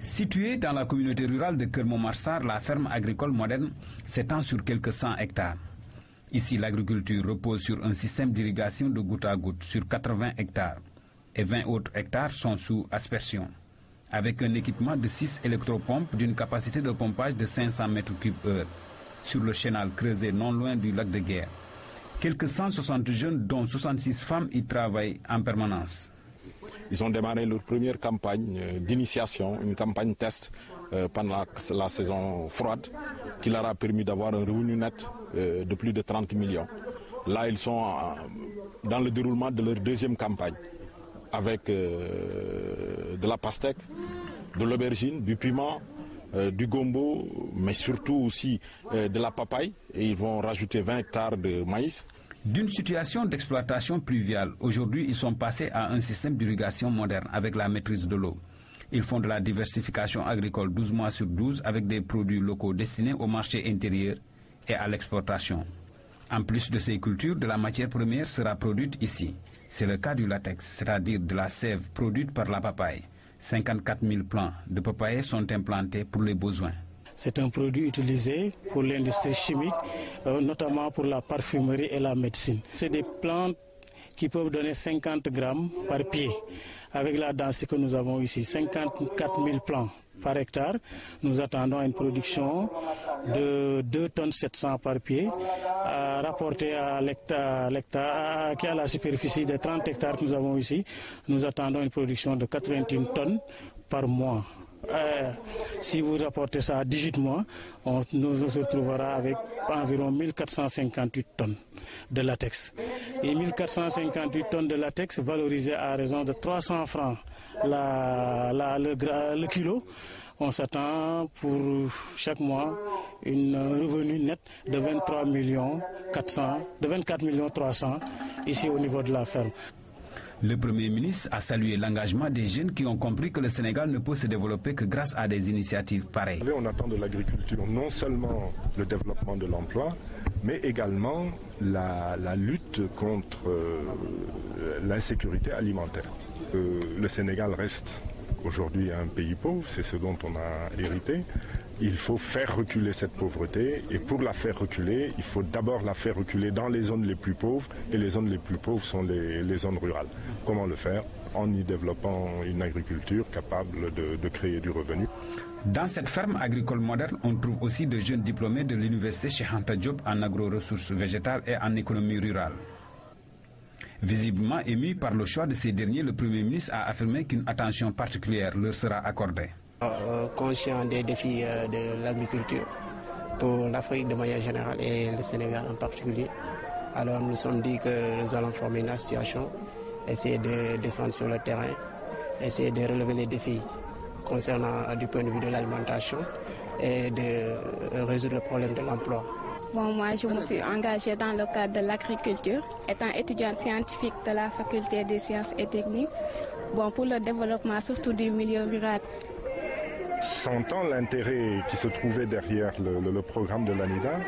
Située dans la communauté rurale de Keur-Momar-Sarr, la ferme agricole moderne s'étend sur quelques 100 hectares. Ici, l'agriculture repose sur un système d'irrigation de goutte à goutte sur 80 hectares et 20 autres hectares sont sous aspersion. Avec un équipement de 6 électropompes d'une capacité de pompage de 500 m3/h sur le chenal creusé non loin du lac de Guiers. Quelques 160 jeunes, dont 66 femmes, y travaillent en permanence. Ils ont démarré leur première campagne d'initiation, une campagne test pendant la saison froide, qui leur a permis d'avoir un revenu net de plus de 30 millions. Là, ils sont dans le déroulement de leur deuxième campagne, avec de la pastèque, de l'aubergine, du piment, du gombo, mais surtout aussi de la papaye. Et ils vont rajouter 20 hectares de maïs. D'une situation d'exploitation pluviale, aujourd'hui ils sont passés à un système d'irrigation moderne avec la maîtrise de l'eau. Ils font de la diversification agricole 12 mois sur 12 avec des produits locaux destinés au marché intérieur et à l'exportation. En plus de ces cultures, de la matière première sera produite ici. C'est le cas du latex, c'est-à-dire de la sève produite par la papaye. 54 000 plants de papaye sont implantés pour les besoins. C'est un produit utilisé pour l'industrie chimique, notamment pour la parfumerie et la médecine. C'est des plantes qui peuvent donner 50 grammes par pied. Avec la densité que nous avons ici, 54 000 plants par hectare, nous attendons une production de 2 tonnes 700 par pied, rapporté à l'hectare, qui a la superficie de 30 hectares que nous avons ici. Nous attendons une production de 81 tonnes par mois. Si vous rapportez ça à 18 mois, nous se retrouvera avec environ 1458 tonnes de latex. Et 1458 tonnes de latex valorisées à raison de 300 francs le kilo. On s'attend pour chaque mois un revenu net de 24 300 ici au niveau de la ferme. Le Premier ministre a salué l'engagement des jeunes qui ont compris que le Sénégal ne peut se développer que grâce à des initiatives pareilles. On attend de l'agriculture non seulement le développement de l'emploi, mais également la lutte contre l'insécurité alimentaire. Le Sénégal reste aujourd'hui un pays pauvre, c'est ce dont on a hérité. Il faut faire reculer cette pauvreté et pour la faire reculer, il faut d'abord la faire reculer dans les zones les plus pauvres et les zones les plus pauvres sont les zones rurales. Comment le faire? En y développant une agriculture capable de créer du revenu. Dans cette ferme agricole moderne, on trouve aussi de jeunes diplômés de l'université Cheikh Anta Diop en agro-ressources végétales et en économie rurale. Visiblement ému par le choix de ces derniers, le Premier ministre a affirmé qu'une attention particulière leur sera accordée. Conscient des défis de l'agriculture pour l'Afrique de manière générale et le Sénégal en particulier. Alors nous sommes dit que nous allons former une association, essayer de descendre sur le terrain, essayer de relever les défis concernant du point de vue de l'alimentation et de résoudre le problème de l'emploi. Bon, moi, je me suis engagée dans le cadre de l'agriculture, étant étudiante scientifique de la faculté des sciences et techniques, pour le développement surtout du milieu rural. Sentant l'intérêt qui se trouvait derrière le programme de l'ANIDA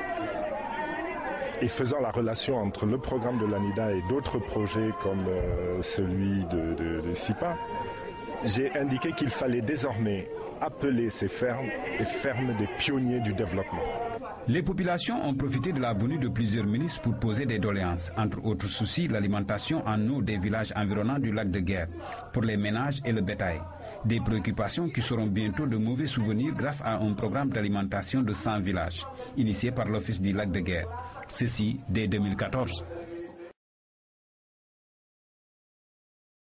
et faisant la relation entre le programme de l'ANIDA et d'autres projets comme celui de SIPA, j'ai indiqué qu'il fallait désormais appeler ces fermes les fermes des pionniers du développement. Les populations ont profité de la venue de plusieurs ministres pour poser des doléances, entre autres soucis l'alimentation en eau des villages environnants du lac de Guiers, pour les ménages et le bétail. Des préoccupations qui seront bientôt de mauvais souvenirs grâce à un programme d'alimentation de 100 villages, initié par l'Office du lac de Guiers. Ceci dès 2014.